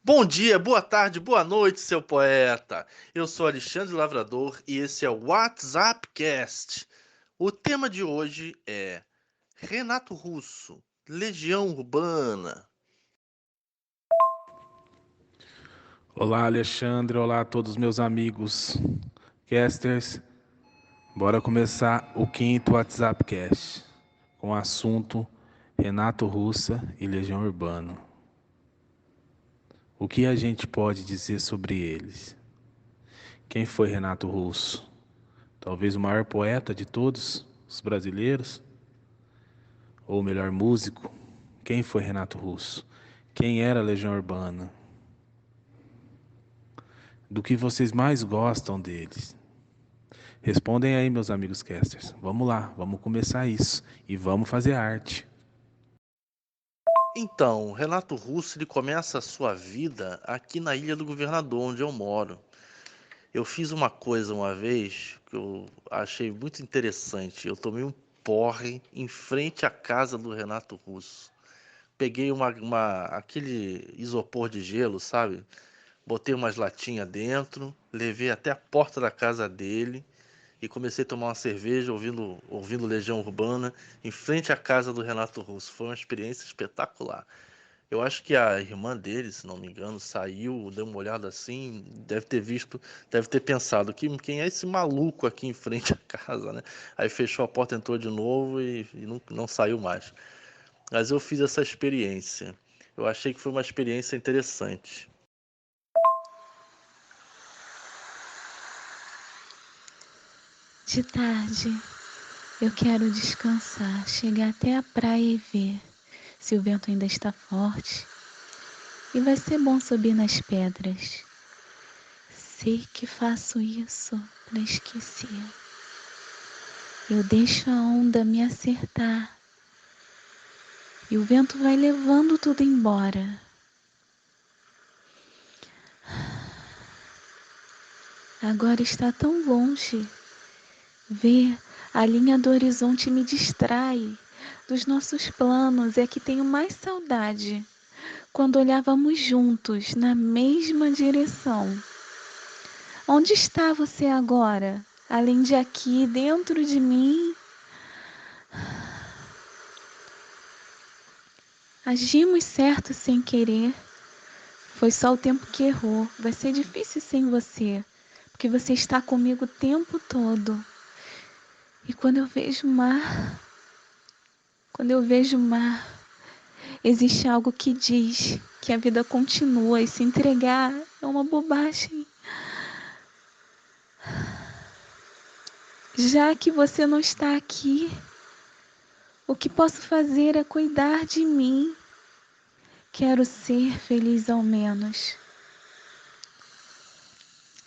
Bom dia, boa tarde, boa noite, seu poeta. Eu sou Alexandre Lavrador e esse é o WhatsApp Cast. O tema de hoje é Renato Russo, Legião Urbana. Olá, Alexandre. Olá a todos meus amigos casters. Bora começar o quinto WhatsApp Cast com o assunto Renato Russa e Legião Urbana. O que a gente pode dizer sobre eles? Quem foi Renato Russo? Talvez o maior poeta de todos os brasileiros? Ou o melhor músico? Quem foi Renato Russo? Quem era Legião Urbana? Do que vocês mais gostam deles? Respondem aí, meus amigos casters. Vamos lá, vamos começar isso e vamos fazer arte. Então, Renato Russo ele começa a sua vida aqui na Ilha do Governador, onde eu moro. Eu fiz uma coisa uma vez que eu achei muito interessante. Eu tomei um porre em frente à casa do Renato Russo. Peguei aquele isopor de gelo, sabe? Botei umas latinhas dentro, levei até a porta da casa dele e comecei a tomar uma cerveja ouvindo Legião Urbana em frente à casa do Renato Russo. Foi uma experiência espetacular. Eu acho que a irmã dele, se não me engano, saiu, deu uma olhada assim, deve ter visto, deve ter pensado quem é esse maluco aqui em frente à casa, né? Aí fechou a porta, entrou de novo e não saiu mais. Mas eu fiz essa experiência. Eu achei que foi uma experiência interessante. De tarde, eu quero descansar, chegar até a praia e ver se o vento ainda está forte. E vai ser bom subir nas pedras. Sei que faço isso para esquecer. Eu deixo a onda me acertar e o vento vai levando tudo embora. Agora está tão longe. Ver a linha do horizonte me distrai dos nossos planos. É que tenho mais saudade quando olhávamos juntos na mesma direção. Onde está você agora? Além de aqui, dentro de mim? Agimos certo sem querer. Foi só o tempo que errou. Vai ser difícil sem você, porque você está comigo o tempo todo. E quando eu vejo o mar, existe algo que diz que a vida continua e se entregar é uma bobagem. Já que você não está aqui, o que posso fazer é cuidar de mim. Quero ser feliz ao menos.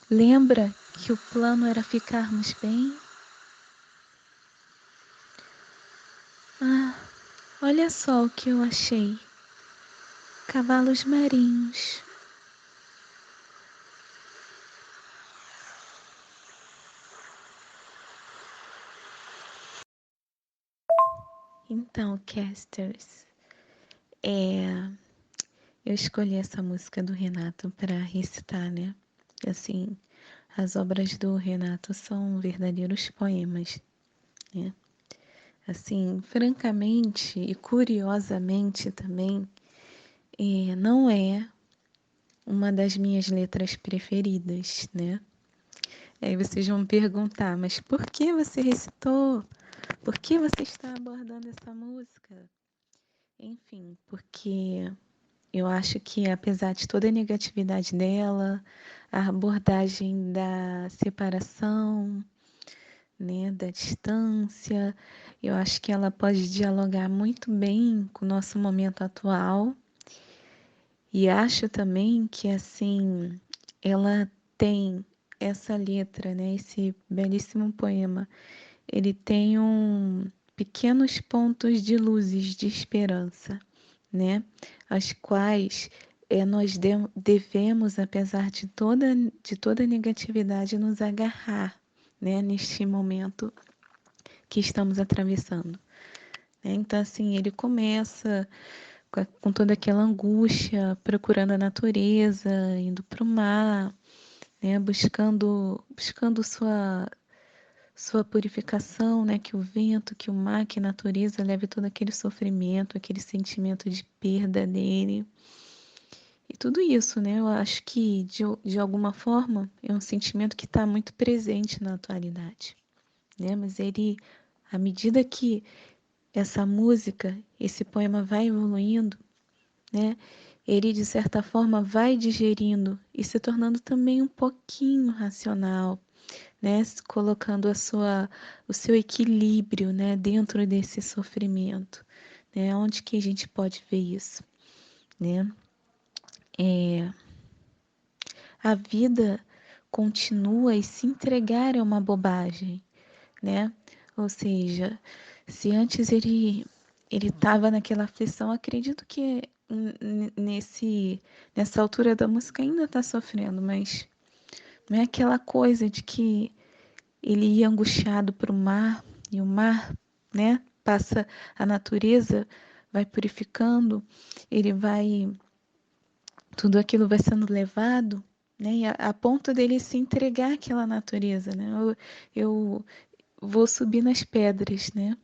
Lembra que o plano era ficarmos bem? Ah, olha só o que eu achei. Cavalos marinhos. Então, casters, eu escolhi essa música do Renato para recitar, né? Assim, as obras do Renato são verdadeiros poemas, né? Assim, francamente e curiosamente também, não é uma das minhas letras preferidas, né? Aí vocês vão perguntar, mas por que você recitou? Por que você está abordando essa música? Enfim, porque eu acho que apesar de toda a negatividade dela, a abordagem da separação, né, da distância, eu acho que ela pode dialogar muito bem com o nosso momento atual. E acho também que assim, ela tem essa letra, né, esse belíssimo poema, ele tem pequenos pontos de luzes de esperança, né, as quais nós devemos, apesar de toda a negatividade, nos agarrar, né, neste momento que estamos atravessando. Né? Então, assim, ele começa com toda aquela angústia, procurando a natureza, indo para o mar, né? Buscando sua purificação, né? Que o vento, que o mar, que a natureza leve todo aquele sofrimento, aquele sentimento de perda dele. E tudo isso, né? Eu acho que, de alguma forma, é um sentimento que está muito presente na atualidade, né? Mas ele, à medida que essa música, esse poema vai evoluindo, né? Ele, de certa forma, vai digerindo e se tornando também um pouquinho racional, né? Colocando o seu equilíbrio, né? Dentro desse sofrimento, né? Onde que a gente pode ver isso, né? A vida continua e se entregar é uma bobagem, né? Ou seja, se antes ele estava naquela aflição, acredito que nessa altura da música ainda está sofrendo, mas não é aquela coisa de que ele ia angustiado para o mar e o mar, né? Passa a natureza, vai purificando, ele vai, tudo aquilo vai sendo levado, né? E a ponto dele se entregar àquela natureza, né? Eu vou subir nas pedras, né?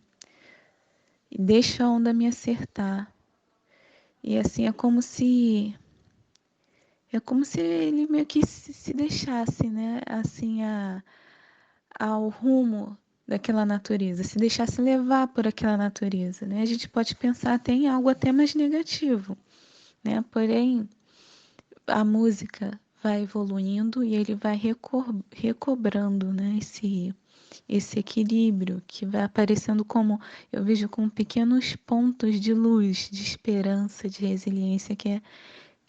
E deixo a onda me acertar. E assim é como se ele meio que se deixasse, né? Assim ao rumo daquela natureza, se deixasse levar por aquela natureza, né? A gente pode pensar até em algo até mais negativo, né? Porém, a música vai evoluindo e ele vai recobrando, né? Esse equilíbrio que vai aparecendo como eu vejo como pequenos pontos de luz, de esperança, de resiliência, que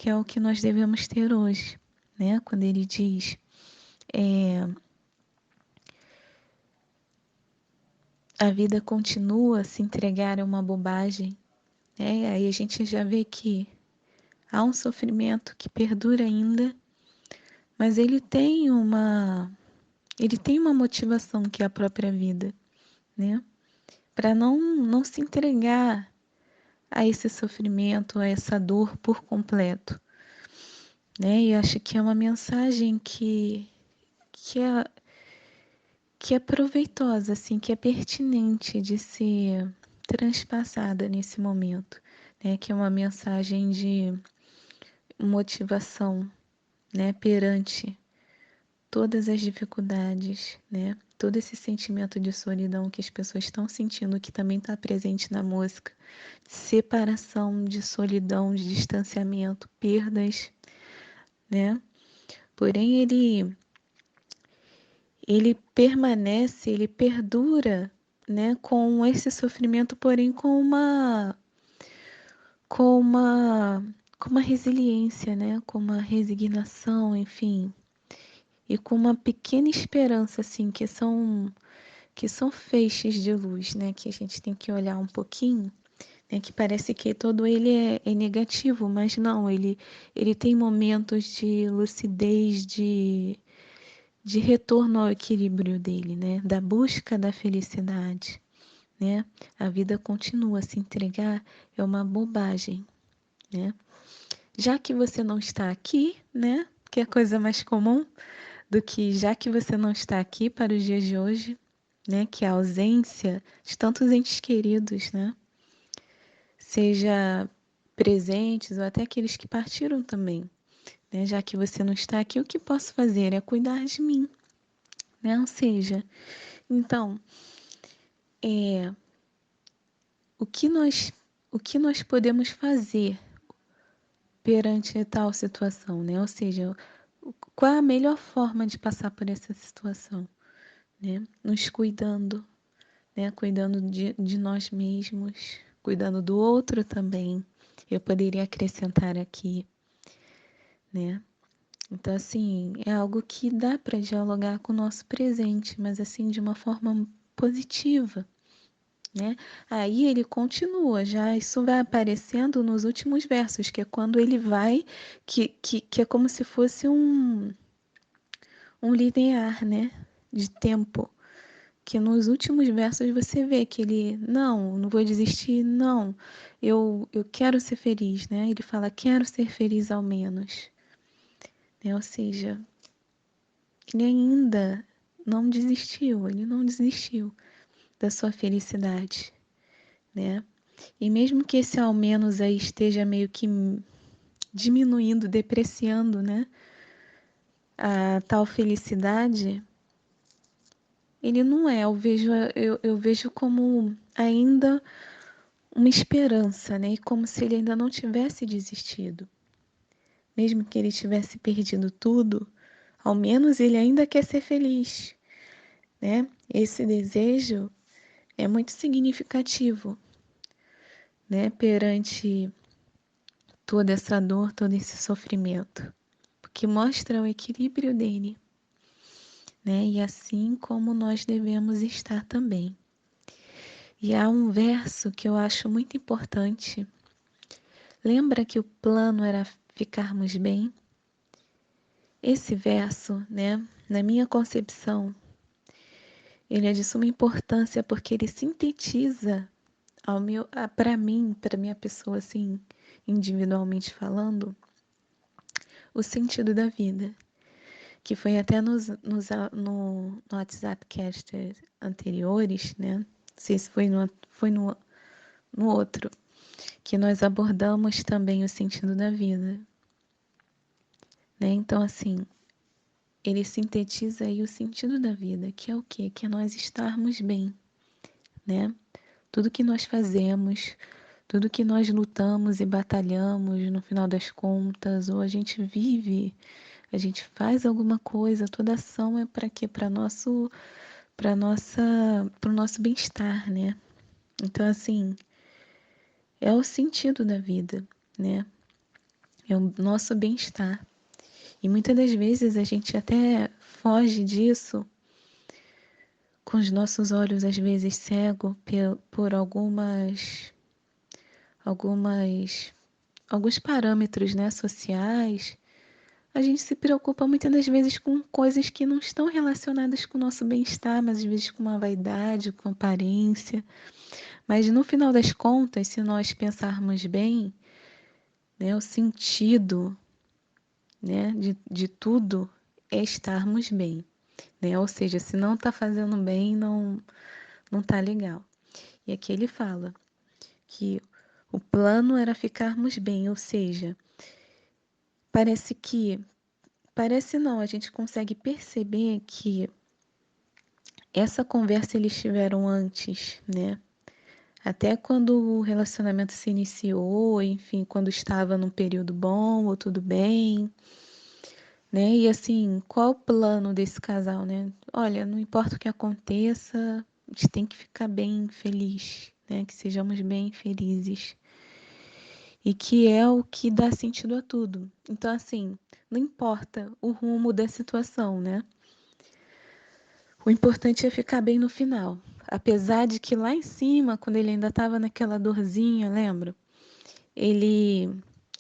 é o que nós devemos ter hoje, né? Quando ele diz a vida continua, se entregar é uma bobagem, né? Aí a gente já vê que há um sofrimento que perdura ainda, mas ele tem uma motivação que é a própria vida, né? Para não se entregar a esse sofrimento, a essa dor por completo, né? E acho que é uma mensagem que é, que é proveitosa, assim, que é pertinente de ser transpassada nesse momento, né? Que é uma mensagem de motivação, né? Perante todas as dificuldades, né? Todo esse sentimento de solidão que as pessoas estão sentindo, que também está presente na música, separação, de solidão, de distanciamento, perdas, né? Porém, ele permanece, ele perdura, né? Com esse sofrimento, porém com uma, com uma resiliência, né? Com uma resignação, enfim, e com uma pequena esperança, assim, que são feixes de luz, né? Que a gente tem que olhar um pouquinho, né? Que parece que todo ele é negativo, mas não, ele tem momentos de lucidez, de retorno ao equilíbrio dele, né? Da busca da felicidade, né? A vida continua, se entregar é uma bobagem, né? Já que você não está aqui, né? Que é a coisa mais comum do que já que você não está aqui para os dias de hoje, né? Que é a ausência de tantos entes queridos, né? Seja presentes ou até aqueles que partiram também, né? Já que você não está aqui, o que posso fazer é cuidar de mim, né? Ou seja, então, o que nós, o que nós podemos fazer perante tal situação, né? Ou seja, qual é a melhor forma de passar por essa situação, né? Nos cuidando, né? Cuidando de nós mesmos, cuidando do outro também. Eu poderia acrescentar aqui, né? Então, assim, é algo que dá para dialogar com o nosso presente, mas assim, de uma forma positiva, né? Aí ele continua, já isso vai aparecendo nos últimos versos, que é quando ele vai, que é como se fosse um linear, né? De tempo, que nos últimos versos você vê que ele, não vou desistir, não, eu quero ser feliz, né? Ele fala, quero ser feliz ao menos, né? Ou seja, ele ainda ele não desistiu da sua felicidade, né? E mesmo que esse ao menos aí esteja meio que diminuindo, depreciando, né? A tal felicidade, ele não é, eu vejo como ainda uma esperança, né? E como se ele ainda não tivesse desistido. Mesmo que ele tivesse perdido tudo, ao menos ele ainda quer ser feliz, né? Esse desejo é muito significativo, né? Perante toda essa dor, todo esse sofrimento, porque mostra o equilíbrio dele, né? E assim como nós devemos estar também. E há um verso que eu acho muito importante. Lembra que o plano era ficarmos bem? Esse verso, né, na minha concepção, ele é de suma importância porque ele sintetiza para mim, para minha pessoa assim, individualmente falando, o sentido da vida, que foi até no WhatsApp cast anteriores, né? Não sei se no outro, que nós abordamos também o sentido da vida, né? Então, assim, ele sintetiza aí o sentido da vida, que é o quê? Que é nós estarmos bem, né? Tudo que nós fazemos, tudo que nós lutamos e batalhamos, no final das contas, ou a gente vive, a gente faz alguma coisa, toda ação é para quê? Para o nosso bem-estar, né? Então, assim, é o sentido da vida, né? É o nosso bem-estar. E muitas das vezes a gente até foge disso com os nossos olhos às vezes cegos por alguns parâmetros, né, sociais. A gente se preocupa muitas das vezes com coisas que não estão relacionadas com o nosso bem-estar, mas às vezes com uma vaidade, com aparência. Mas no final das contas, se nós pensarmos bem, né, o sentido, né, de tudo é estarmos bem, né? Ou seja, se não está fazendo bem, não tá legal. E aqui ele fala que o plano era ficarmos bem, ou seja, parece não, a gente consegue perceber que essa conversa eles tiveram antes, né? Até quando o relacionamento se iniciou, enfim, quando estava num período bom ou tudo bem, né? E assim, qual o plano desse casal, né? Olha, não importa o que aconteça, a gente tem que ficar bem feliz, né? Que sejamos bem felizes. E que é o que dá sentido a tudo. Então, assim, não importa o rumo da situação, né? O importante é ficar bem no final. Apesar de que lá em cima, quando ele ainda estava naquela dorzinha, lembra? Ele,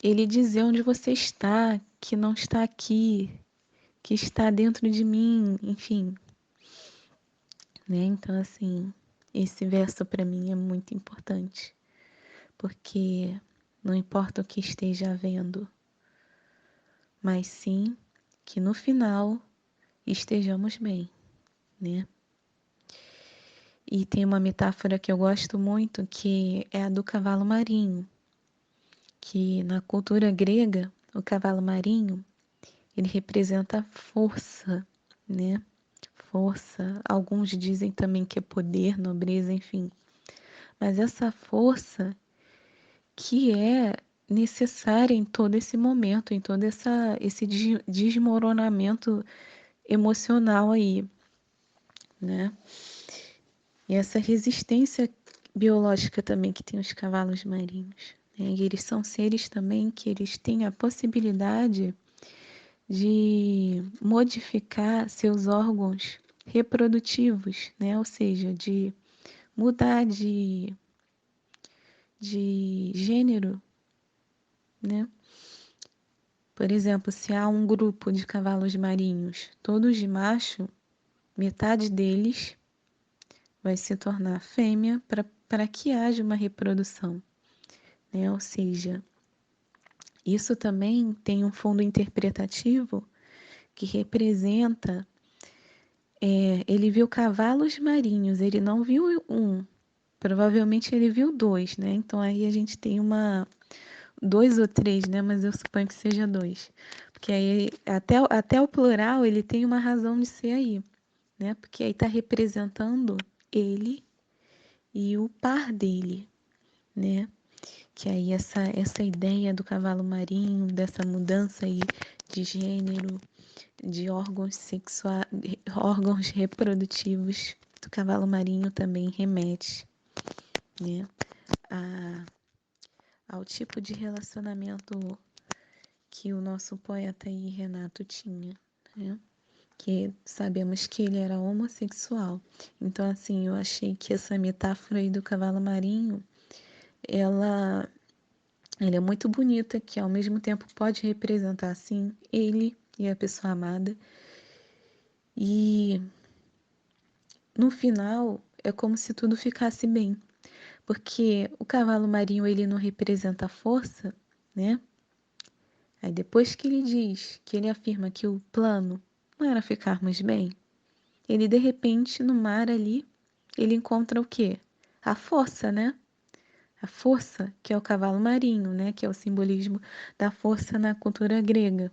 ele dizer onde você está, que não está aqui, que está dentro de mim, enfim. Né? Então, assim, esse verso para mim é muito importante. Porque não importa o que esteja havendo, mas sim que no final estejamos bem, né? E tem uma metáfora que eu gosto muito, que é a do cavalo marinho, que na cultura grega, o cavalo marinho, ele representa força, né? Força, alguns dizem também que é poder, nobreza, enfim. Mas essa força que é necessária em todo esse momento, em todo esse desmoronamento emocional aí, né? E essa resistência biológica também que tem os cavalos marinhos, né? E eles são seres também que eles têm a possibilidade de modificar seus órgãos reprodutivos, né? Ou seja, de mudar de gênero, né? Por exemplo, se há um grupo de cavalos marinhos, todos de macho, metade deles vai se tornar fêmea para que haja uma reprodução, né? Ou seja, isso também tem um fundo interpretativo que representa. Ele viu cavalos marinhos, ele não viu um, provavelmente ele viu dois, né? Então aí a gente tem dois ou três, né? Mas eu suponho que seja dois, porque aí até o plural ele tem uma razão de ser aí, né? Porque aí está representando ele e o par dele, né? Que aí essa ideia do cavalo marinho, dessa mudança aí de gênero, de órgãos reprodutivos do cavalo marinho também remete, né, ao tipo de relacionamento que o nosso poeta aí, Renato, tinha, né? Que sabemos que ele era homossexual. Então, assim, eu achei que essa metáfora aí do cavalo marinho, ela é muito bonita, que ao mesmo tempo pode representar, assim, ele e a pessoa amada. E no final é como se tudo ficasse bem, porque o cavalo marinho ele não representa a força, né? Aí depois que ele diz, que ele afirma que o plano não era ficarmos bem, ele de repente no mar ali, ele encontra o quê? A força, né? A força, que é o cavalo marinho, né? Que é o simbolismo da força na cultura grega.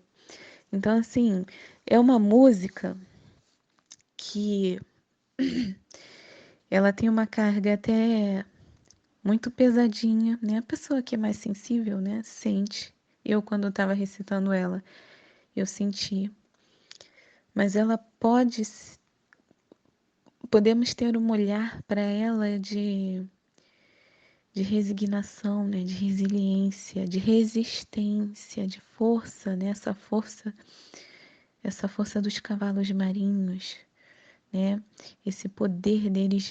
Então, assim, é uma música que ela tem uma carga até muito pesadinha, né? A pessoa que é mais sensível, né, sente. Eu, quando estava recitando ela, eu senti. Mas ela podemos ter um olhar para ela de resignação, né, de resiliência, de resistência, de força, né? Essa força dos cavalos marinhos, né? Esse poder deles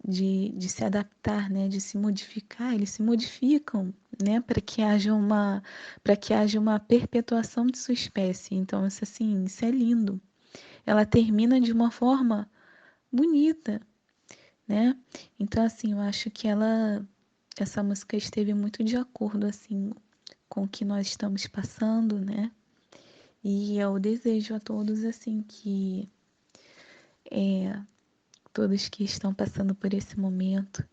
de se adaptar, né? De se modificar, eles se modificam, né? Para que haja uma perpetuação de sua espécie. Então, isso assim, isso é lindo. Ela termina de uma forma bonita, né? Então, assim, eu acho que essa música esteve muito de acordo, assim, com o que nós estamos passando, né? E eu desejo a todos, assim, que todos que estão passando por esse momento,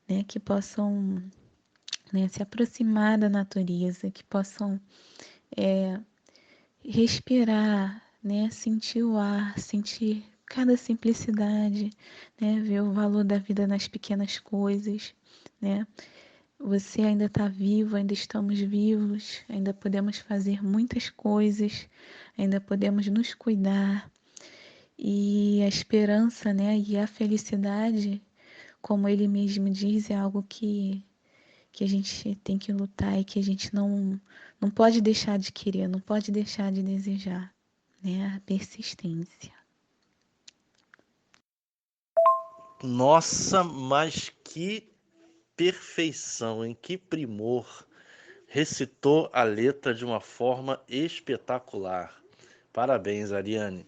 né, que possam, né, se aproximar da natureza, que possam respirar, né, sentir o ar, sentir cada simplicidade, né, ver o valor da vida nas pequenas coisas, né. Você ainda está vivo, ainda estamos vivos, ainda podemos fazer muitas coisas, ainda podemos nos cuidar. E a esperança, né, e a felicidade, como ele mesmo diz, é algo que a gente tem que lutar e que a gente não pode deixar de querer, não pode deixar de desejar, né? A persistência. Nossa, mas que perfeição, em que primor! Recitou a letra de uma forma espetacular. Parabéns, Ariane.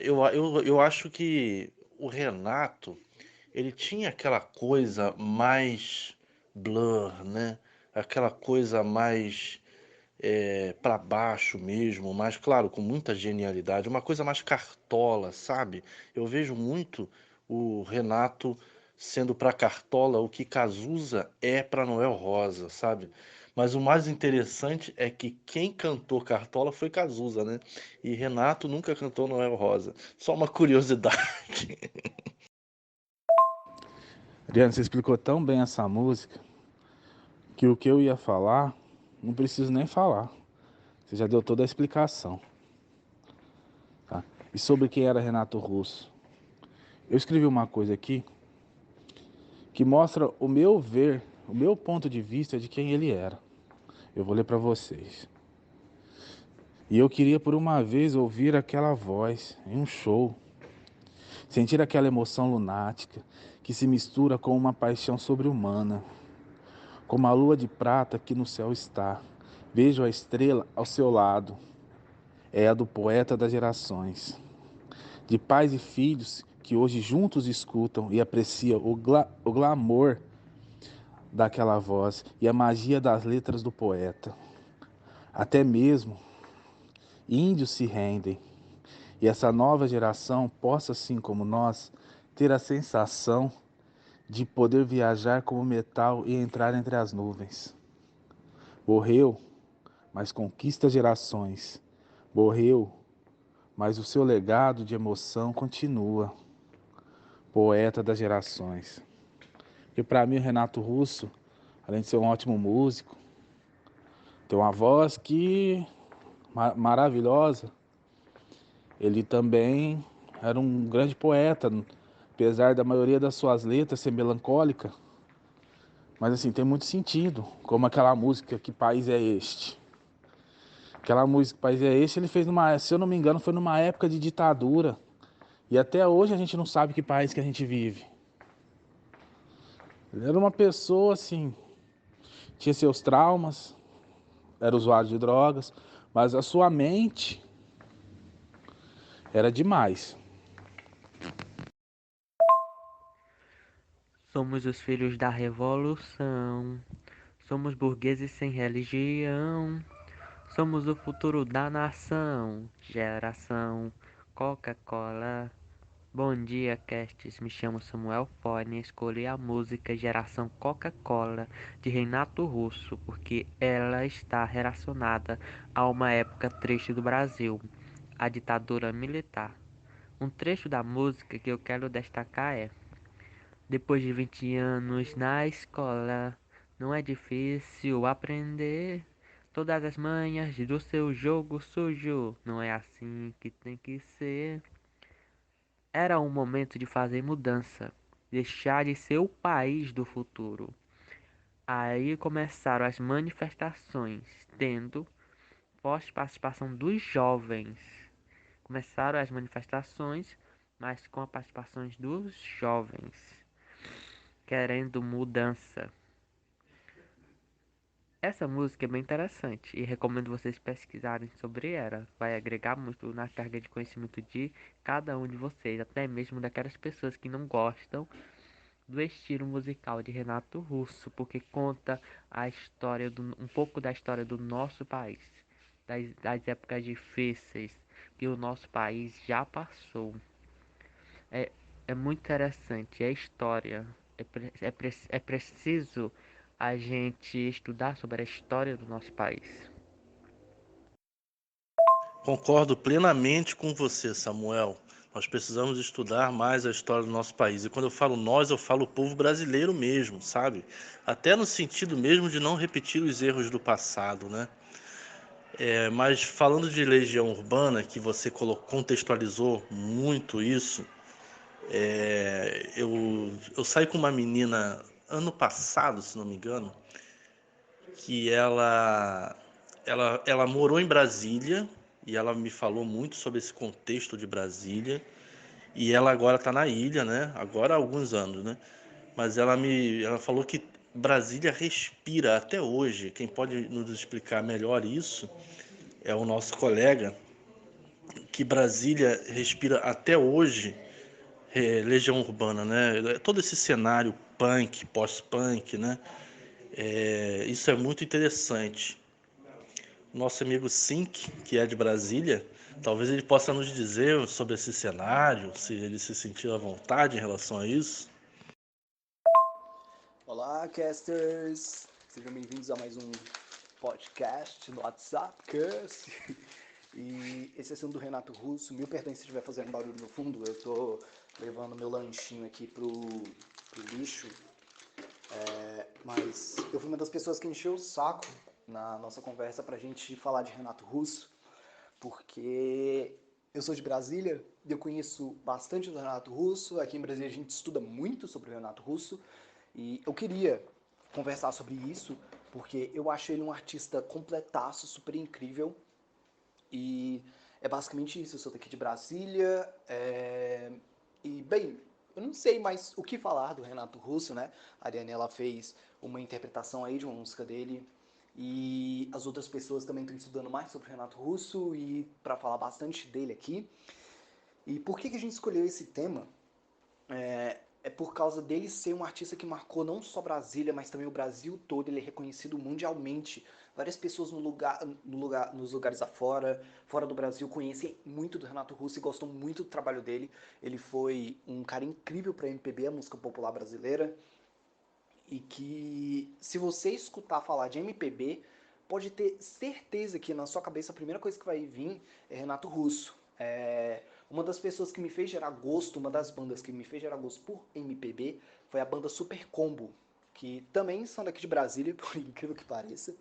Eu acho que o Renato, ele tinha aquela coisa mais blur, né? Aquela coisa mais para baixo mesmo, mas claro, com muita genialidade, uma coisa mais cartola, sabe? Eu vejo muito o Renato sendo para Cartola o que Cazuza é para Noel Rosa, sabe? Mas o mais interessante é que quem cantou Cartola foi Cazuza, né? E Renato nunca cantou Noel Rosa. Só uma curiosidade. Adriano, você explicou tão bem essa música que o que eu ia falar, não preciso nem falar. Você já deu toda a explicação, tá? E sobre quem era Renato Russo? Eu escrevi uma coisa aqui que mostra o meu ver, o meu ponto de vista de quem ele era. Eu vou ler para vocês. E eu queria por uma vez ouvir aquela voz em um show, sentir aquela emoção lunática que se mistura com uma paixão sobre-humana, como a lua de prata que no céu está. Vejo a estrela ao seu lado, é a do poeta das gerações, de pais e filhos que hoje juntos escutam e apreciam o glamour daquela voz e a magia das letras do poeta. Até mesmo índios se rendem, e essa nova geração possa, assim como nós, ter a sensação de poder viajar como metal e entrar entre as nuvens. Morreu, mas conquista gerações. Morreu, mas o seu legado de emoção continua. Poeta das gerações. E para mim, o Renato Russo, além de ser um ótimo músico, tem uma voz que maravilhosa. Ele também era um grande poeta, apesar da maioria das suas letras ser melancólica. Mas assim, tem muito sentido, como aquela música Que País é Este? Aquela música Que País é Este? Ele fez se eu não me engano, foi numa época de ditadura. E até hoje a gente não sabe que país que a gente vive. Ele era uma pessoa assim, tinha seus traumas, era usuário de drogas, mas a sua mente era demais. Somos os filhos da revolução. Somos burgueses sem religião. Somos o futuro da nação. Geração Coca-Cola. Bom dia, castes. Me chamo Samuel Fone e escolhi a música Geração Coca-Cola de Renato Russo porque ela está relacionada a uma época triste do Brasil, a ditadura militar. Um trecho da música que eu quero destacar é: depois de 20 anos na escola, não é difícil aprender todas as manhas do seu jogo sujo. Não é assim que tem que ser. Era um momento de fazer mudança, deixar de ser o país do futuro. Aí começaram as manifestações, tendo forte participação dos jovens. Começaram as manifestações, mas com a participação dos jovens, querendo mudança. Essa música é bem interessante e recomendo vocês pesquisarem sobre ela. Vai agregar muito na carga de conhecimento de cada um de vocês, até mesmo daquelas pessoas que não gostam do estilo musical de Renato Russo, porque conta um pouco da história do nosso país, das épocas difíceis que o nosso país já passou. É, é muito interessante, é história. É preciso a gente estudar sobre a história do nosso país. Concordo plenamente com você, Samuel. Nós precisamos estudar mais a história do nosso país. E quando eu falo nós, eu falo o povo brasileiro mesmo, sabe? Até no sentido mesmo de não repetir os erros do passado, né? Mas falando de Legião Urbana, que você contextualizou muito isso, eu saí com uma menina ano passado, se não me engano, que ela morou em Brasília e ela me falou muito sobre esse contexto de Brasília. E ela agora está na ilha, né? Agora há alguns anos, né? Mas ela falou que Brasília respira até hoje. Quem pode nos explicar melhor isso é o nosso colega, que Brasília respira até hoje Legião Urbana, né? Todo esse cenário punk, pós-punk, né? Isso é muito interessante. Nosso amigo Sink, que é de Brasília, talvez ele possa nos dizer sobre esse cenário, se ele se sentiu à vontade em relação a isso. Olá, casters! Sejam bem-vindos a mais um podcast no WhatsApp Cast. E esse é o do Renato Russo. Mil perdões se estiver fazendo barulho no fundo. Eu tô levando meu lanchinho aqui pro lixo. Mas eu fui uma das pessoas que encheu o saco na nossa conversa pra gente falar de Renato Russo, porque eu sou de Brasília e eu conheço bastante do Renato Russo. Aqui em Brasília a gente estuda muito sobre o Renato Russo. E eu queria conversar sobre isso, porque eu acho ele um artista completaço, super incrível. E é basicamente isso, eu sou daqui de Brasília. E, bem, eu não sei mais o que falar do Renato Russo, né? A Ariane, ela fez uma interpretação aí de uma música dele. E as outras pessoas também estão estudando mais sobre o Renato Russo e para falar bastante dele aqui. E por que a gente escolheu esse tema? é por causa dele ser um artista que marcou não só Brasília, mas também o Brasil todo. Ele é reconhecido mundialmente. Várias pessoas nos lugares afora, fora do Brasil, conhecem muito do Renato Russo e gostam muito do trabalho dele. Ele foi um cara incrível para a MPB, a música popular brasileira, e que, se você escutar falar de MPB, pode ter certeza que na sua cabeça a primeira coisa que vai vir é Renato Russo. Uma das pessoas que me fez gerar gosto, uma das bandas que me fez gerar gosto por MPB foi a banda Super Combo, que também são daqui de Brasília, por incrível que pareça.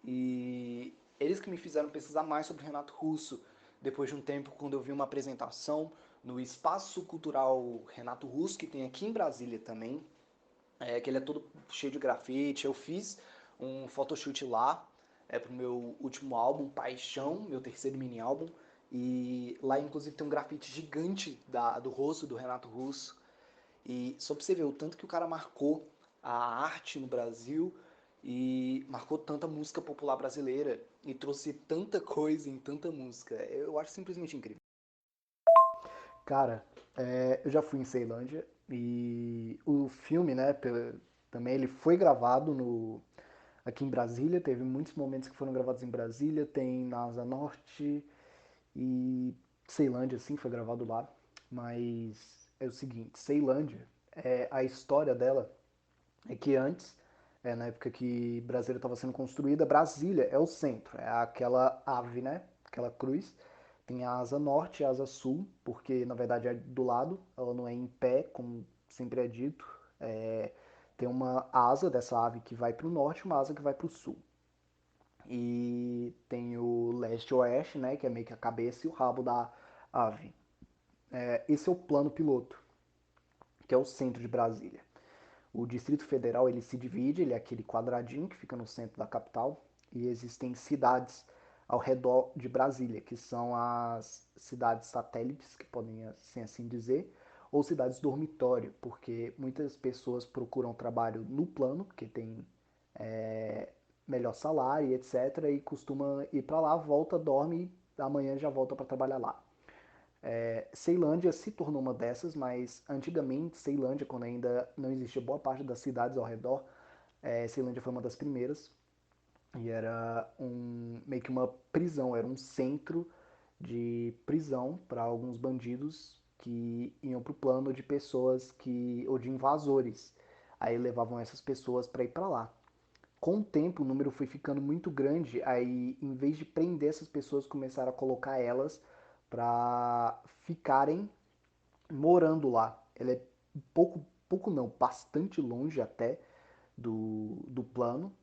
E eles que me fizeram pesquisar mais sobre Renato Russo. Depois de um tempo, quando eu vi uma apresentação no Espaço Cultural Renato Russo, que tem aqui em Brasília também, que ele é todo cheio de grafite. Eu fiz um photoshoot lá, pro meu último álbum, Paixão, meu terceiro mini álbum, e lá inclusive tem um grafite gigante do rosto do Renato Russo. E só pra você ver o tanto que o cara marcou a arte no Brasil e marcou tanta música popular brasileira e trouxe tanta coisa em tanta música. Eu acho simplesmente incrível. Cara, eu já fui em Ceilândia e o filme, né, também ele foi gravado aqui em Brasília. Teve muitos momentos que foram gravados em Brasília, tem na Asa Norte e Ceilândia, sim, foi gravado lá. Mas é o seguinte, Ceilândia, a história dela é que antes, na época que Brasília estava sendo construída, Brasília é o centro, é aquela ave, né? Aquela cruz. Tem a asa norte e a asa sul, porque na verdade é do lado, ela não é em pé, como sempre é dito. Tem uma asa dessa ave que vai para o norte e uma asa que vai para o sul. E tem o leste e oeste, né? Que é meio que a cabeça e o rabo da ave. Esse é o plano piloto, que é o centro de Brasília. O Distrito Federal ele se divide, ele é aquele quadradinho que fica no centro da capital, e existem cidades ao redor de Brasília, que são as cidades satélites, que podem assim dizer, ou cidades dormitório, porque muitas pessoas procuram trabalho no plano, que tem melhor salário, etc., e costuma ir para lá, volta, dorme e amanhã já volta para trabalhar lá. Ceilândia se tornou uma dessas, mas antigamente Ceilândia, quando ainda não existia boa parte das cidades ao redor, Ceilândia foi uma das primeiras e era meio que uma prisão, era um centro de prisão para alguns bandidos que iam para o plano de pessoas ou de invasores. Aí levavam essas pessoas para ir para lá. Com o tempo, o número foi ficando muito grande, aí em vez de prender essas pessoas, começaram a colocar elas para ficarem morando lá. Ela é pouco não, bastante longe até do plano,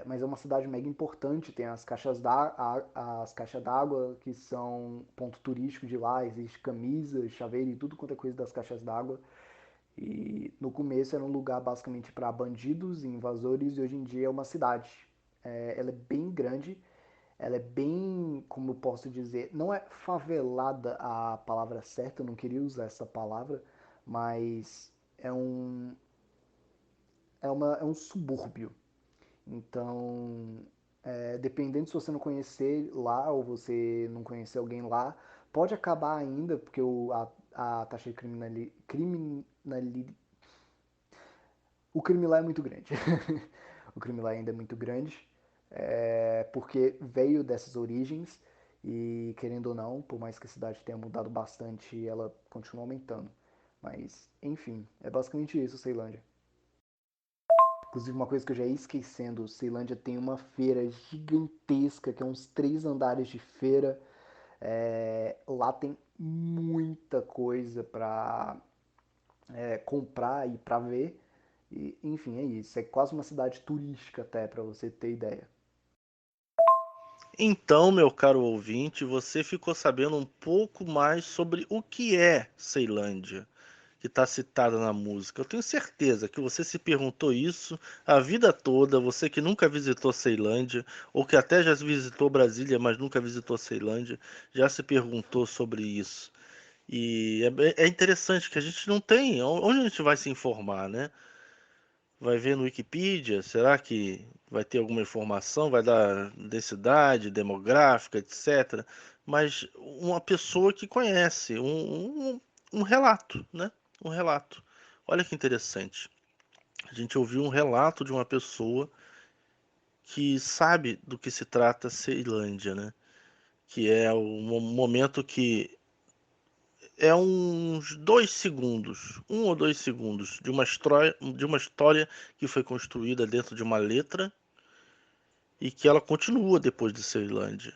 mas é uma cidade mega importante. Tem as caixas d'água que são ponto turístico de lá. Existe camisa, chaveiro e tudo quanto é coisa das caixas d'água. E no começo era um lugar basicamente para bandidos e invasores, e hoje em dia é uma cidade. Ela é bem grande, ela é bem, como eu posso dizer, não é favelada a palavra certa, eu não queria usar essa palavra, mas é um subúrbio. Então, dependendo se você não conhecer lá ou você não conhecer alguém lá, pode acabar ainda, porque a taxa de o crime lá é muito grande. O crime lá ainda é muito grande, porque veio dessas origens e, querendo ou não, por mais que a cidade tenha mudado bastante, ela continua aumentando. Mas, enfim, é basicamente isso, Ceilândia. Inclusive, uma coisa que eu já ia esquecendo, Ceilândia tem uma feira gigantesca, que é uns 3 andares de feira. Lá tem muita coisa pra comprar e pra ver. E, enfim, é isso. É quase uma cidade turística até, pra você ter ideia. Então, meu caro ouvinte, você ficou sabendo um pouco mais sobre o que é Ceilândia, que está citada na música. Eu tenho certeza que você se perguntou isso a vida toda, você que nunca visitou Ceilândia, ou que até já visitou Brasília, mas nunca visitou Ceilândia, já se perguntou sobre isso. E é interessante que a gente não tem. Onde a gente vai se informar, né? Vai ver no Wikipedia? Será que vai ter alguma informação? Vai dar densidade demográfica, etc. Mas uma pessoa que conhece, um relato, né? Um relato. Olha que interessante. A gente ouviu um relato de uma pessoa que sabe do que se trata Ceilândia, né? Que é o momento que é uns 2 segundos, 1 ou 2 segundos de uma história que foi construída dentro de uma letra e que ela continua depois de Ceilândia.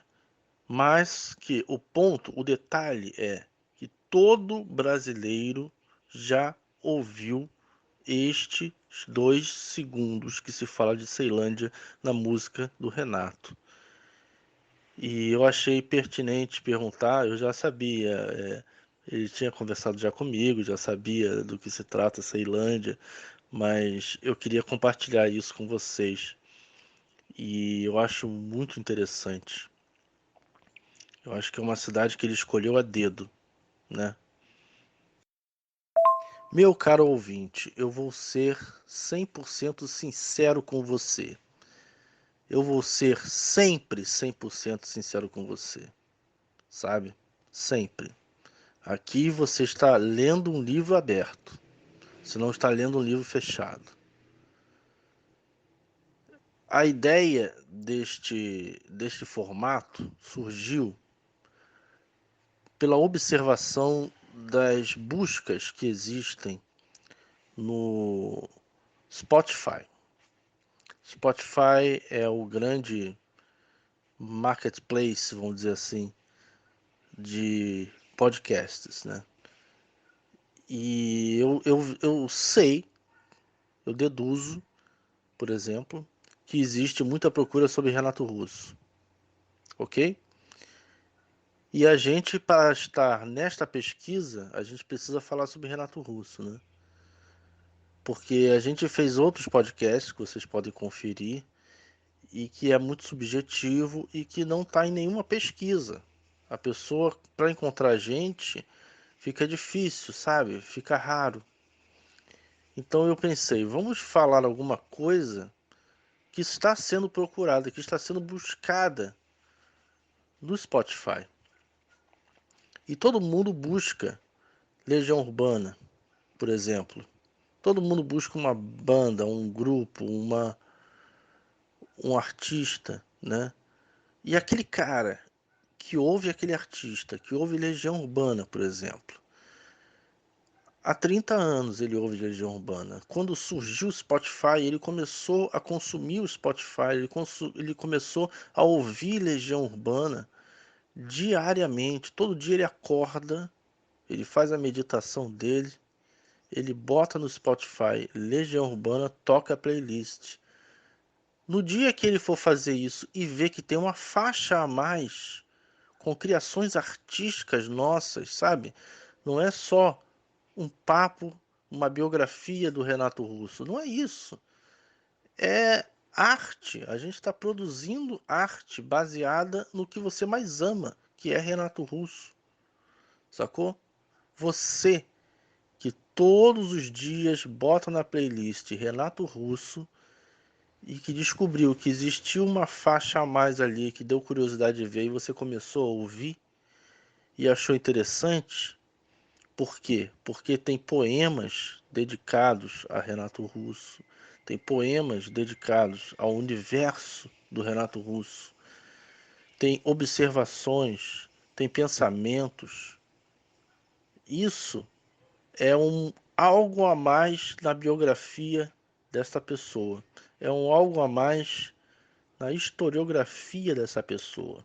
Mas que o detalhe é que todo brasileiro já ouviu estes 2 segundos que se fala de Ceilândia na música do Renato. E eu achei pertinente perguntar, eu já sabia, ele tinha conversado já comigo, já sabia do que se trata Ceilândia, mas eu queria compartilhar isso com vocês. E eu acho muito interessante. Eu acho que é uma cidade que ele escolheu a dedo, né? Meu caro ouvinte, eu vou ser 100% sincero com você. Eu vou ser sempre 100% sincero com você, sabe? Sempre. Aqui você está lendo um livro aberto. Você não está lendo um livro fechado. A ideia deste formato surgiu pela observação das buscas que existem no Spotify. Spotify é o grande marketplace, vamos dizer assim, de podcasts, né? E eu sei, eu deduzo, por exemplo, que existe muita procura sobre Renato Russo, ok? E a gente, para estar nesta pesquisa, a gente precisa falar sobre Renato Russo, né? Porque a gente fez outros podcasts que vocês podem conferir e que é muito subjetivo e que não está em nenhuma pesquisa. A pessoa, para encontrar a gente, fica difícil, sabe? Fica raro. Então eu pensei, vamos falar alguma coisa que está sendo procurada, que está sendo buscada no Spotify. E todo mundo busca Legião Urbana, por exemplo. Todo mundo busca uma banda, um grupo, um artista, né? E aquele cara que ouve aquele artista, que ouve Legião Urbana, por exemplo. Há 30 anos ele ouve Legião Urbana. Quando surgiu o Spotify, ele começou a consumir o Spotify, ele começou a ouvir Legião Urbana diariamente. Todo dia ele acorda, ele faz a meditação dele, ele bota no Spotify Legião Urbana, toca a playlist. No dia que ele for fazer isso e ver que tem uma faixa a mais com criações artísticas nossas, sabe? Não é só um papo, uma biografia do Renato Russo. Não é isso. É arte. A gente está produzindo arte baseada no que você mais ama, que é Renato Russo. Sacou? Você que todos os dias bota na playlist Renato Russo e que descobriu que existiu uma faixa a mais ali que deu curiosidade de ver e você começou a ouvir e achou interessante. Por quê? Porque tem poemas dedicados a Renato Russo, tem poemas dedicados ao universo do Renato Russo, tem observações, tem pensamentos. Isso é algo a mais na biografia dessa pessoa, é algo a mais na historiografia dessa pessoa,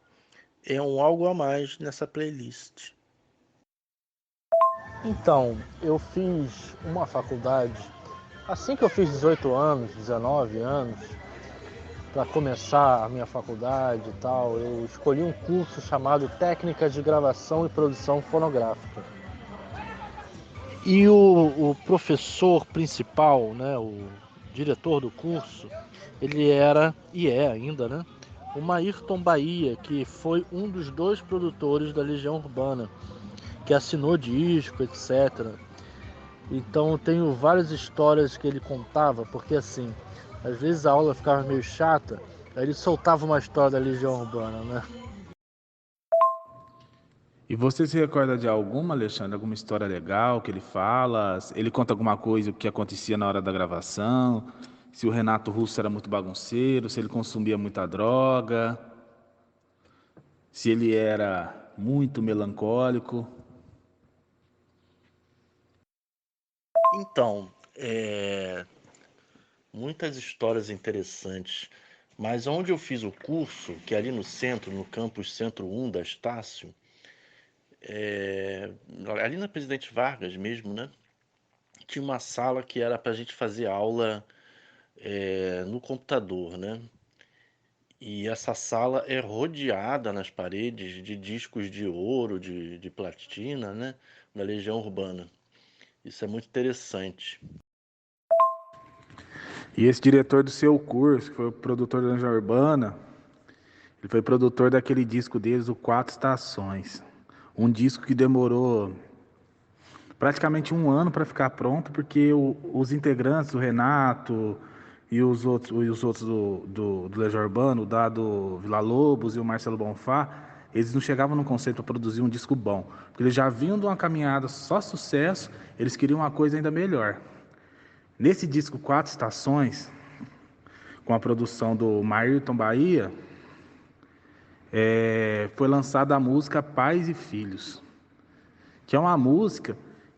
é algo a mais nessa playlist. Então, eu fiz uma faculdade, assim que eu fiz 18 anos, 19 anos, para começar a minha faculdade e tal, eu escolhi um curso chamado Técnicas de Gravação e Produção Fonográfica. E o professor principal, né, o diretor do curso, ele era, e é ainda, né, o Ayrton Bahia, que foi um dos 2 produtores da Legião Urbana, que assinou disco, etc. Então eu tenho várias histórias que ele contava, porque assim, às vezes a aula ficava meio chata, aí ele soltava uma história da Legião Urbana, né? E você se recorda de alguma, Alexandre? Alguma história legal que ele fala? Ele conta alguma coisa que acontecia na hora da gravação? Se o Renato Russo era muito bagunceiro, se ele consumia muita droga, se ele era muito melancólico? Então, muitas histórias interessantes. Mas onde eu fiz o curso, que é ali no centro, no campus Centro 1 da Estácio, ali na Presidente Vargas mesmo, né? Tinha uma sala que era para a gente fazer aula no computador, né? E essa sala é rodeada nas paredes de discos de ouro, de platina, né? Da Legião Urbana. Isso é muito interessante. E esse diretor do seu curso, que foi o produtor da Legião Urbana, ele foi produtor daquele disco deles, o Quatro Estações. Um disco que demorou praticamente um ano para ficar pronto, porque os integrantes, o Renato e os outros do Legião Urbana, o Dado Villa-Lobos e o Marcelo Bonfá, eles não chegavam no conceito para produzir um disco bom, porque eles já vinham de uma caminhada só sucesso, eles queriam uma coisa ainda melhor. Nesse disco Quatro Estações, com a produção do Maírton Bahia, foi lançada a música Pais e Filhos, que é uma música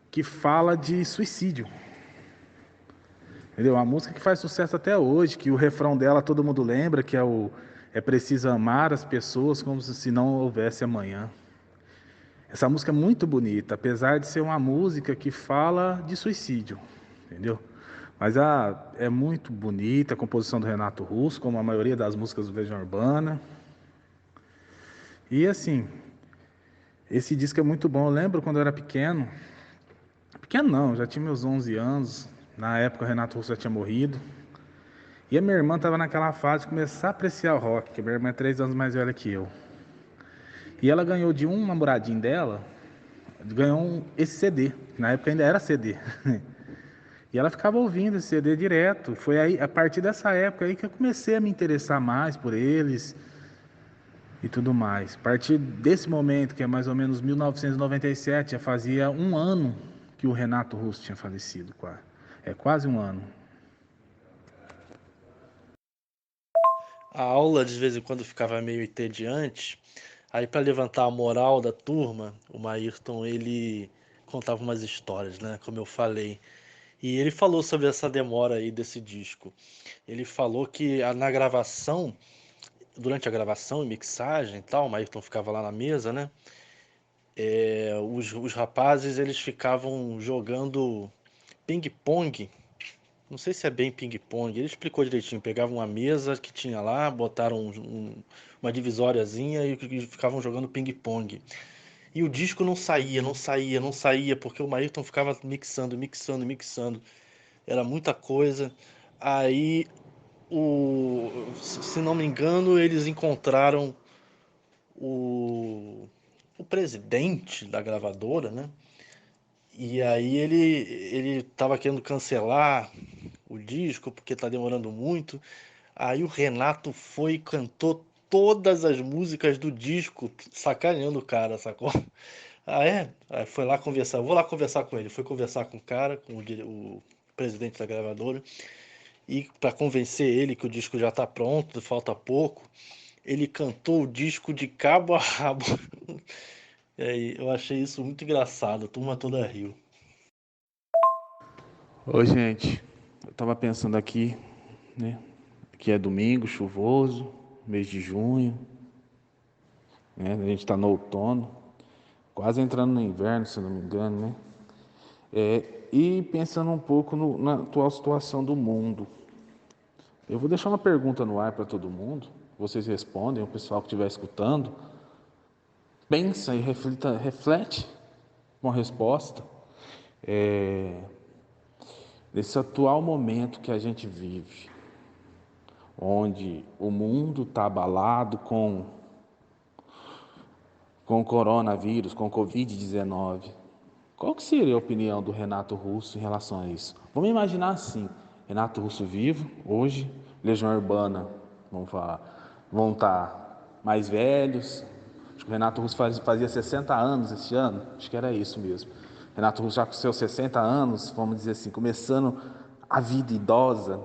que fala de suicídio. Entendeu? Uma música que faz sucesso até hoje, que o refrão dela todo mundo lembra, que é preciso amar as pessoas como se não houvesse amanhã. Essa música é muito bonita, apesar de ser uma música que fala de suicídio, entendeu? Mas é muito bonita a composição do Renato Russo, como a maioria das músicas do Legião Urbana. E assim, esse disco é muito bom. Eu lembro quando eu era pequeno, pequeno não, já tinha meus 11 anos, na época o Renato Russo já tinha morrido. E a minha irmã estava naquela fase de começar a apreciar o rock, que a minha irmã é 3 anos mais velha que eu. E ela ganhou de um namoradinho dela, esse CD, na época ainda era CD. E ela ficava ouvindo esse CD direto. Foi aí, a partir dessa época aí que eu comecei a me interessar mais por eles e tudo mais. A partir desse momento, que é mais ou menos 1997, já fazia um ano que o Renato Russo tinha falecido, quase um ano. A aula de vez em quando ficava meio entediante. Aí para levantar a moral da turma, o Maírton ele contava umas histórias, né? Como eu falei. E ele falou sobre essa demora aí desse disco. Ele falou que na gravação, durante a gravação e mixagem e tal, o Maírton ficava lá na mesa, né? Os rapazes eles ficavam jogando ping-pong. Não sei se é bem ping-pong. Ele explicou direitinho. Pegavam uma mesa que tinha lá, botaram uma divisóriazinha e ficavam jogando ping-pong. E o disco não saía, não saía, não saía, porque o Maírton ficava mixando, mixando, mixando. Era muita coisa. Aí, se não me engano, eles encontraram o, o presidente da gravadora, né? E aí ele tava querendo cancelar o disco porque tá demorando muito. Aí o Renato foi e cantou todas as músicas do disco, sacaneando o cara, sacou? Ah, é? Aí foi lá conversar. Vou lá conversar com ele. Foi conversar com o cara, com o presidente da gravadora, e para convencer ele que o disco já tá pronto, falta pouco, ele cantou o disco de cabo a rabo. E aí, eu achei isso muito engraçado. A turma toda riu. Oi, gente, eu tava pensando aqui, né? Que é domingo, chuvoso, mês de junho, né? A gente tá no outono, quase entrando no inverno, se não me engano, né? E pensando um pouco na atual situação do mundo. Eu vou deixar uma pergunta no ar para todo mundo, vocês respondem, o pessoal que estiver escutando, pensa e reflete uma resposta. Nesse atual momento que a gente vive, onde o mundo está abalado com o coronavírus, com o Covid-19, qual que seria a opinião do Renato Russo em relação a isso? Vamos imaginar assim, Renato Russo vivo, hoje, Legião Urbana, vamos falar, vão estar mais velhos, Acho que o Renato Russo fazia 60 anos esse ano, acho que era isso mesmo. Renato Russo já com seus 60 anos, vamos dizer assim, começando a vida idosa.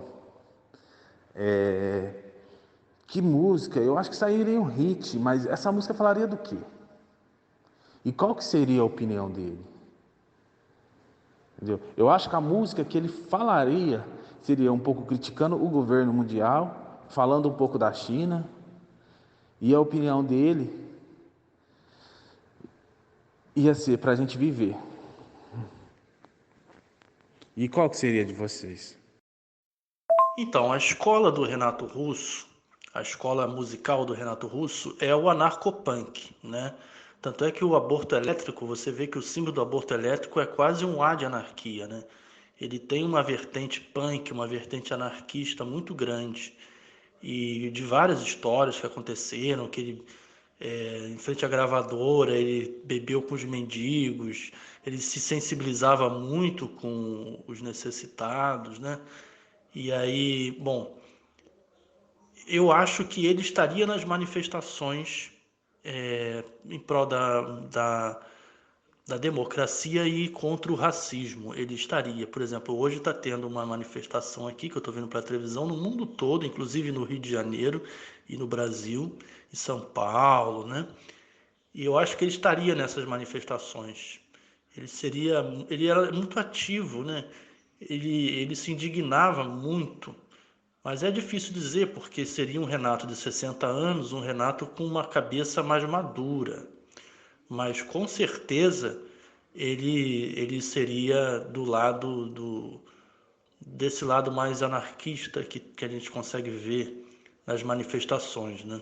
Que música? Eu acho que sairia um hit, mas essa música falaria do quê? E qual que seria a opinião dele? Entendeu? Eu acho que a música que ele falaria seria um pouco criticando o governo mundial, falando um pouco da China, e a opinião dele ia ser para a gente viver. E qual que seria de vocês? Então, a escola do Renato Russo, a escola musical do Renato Russo é o anarcopunk, né? Tanto é que o aborto elétrico, você vê que o símbolo do aborto elétrico é quase um A de anarquia, né? Ele tem uma vertente punk, uma vertente anarquista muito grande. E de várias histórias que aconteceram, que ele, em frente à gravadora, ele bebeu com os mendigos, ele se sensibilizava muito com os necessitados, né? E aí, bom, eu acho que ele estaria nas manifestações em prol da democracia e contra o racismo. Ele estaria, por exemplo, hoje está tendo uma manifestação aqui que eu estou vendo pela televisão no mundo todo, inclusive no Rio de Janeiro e no Brasil, em São Paulo, né? E eu acho que ele estaria nessas manifestações. Ele era muito ativo, né? Ele se indignava muito, mas é difícil dizer porque seria um Renato de 60 anos, um Renato com uma cabeça mais madura. Mas com certeza ele seria do lado desse lado mais anarquista que a gente consegue ver nas manifestações, né?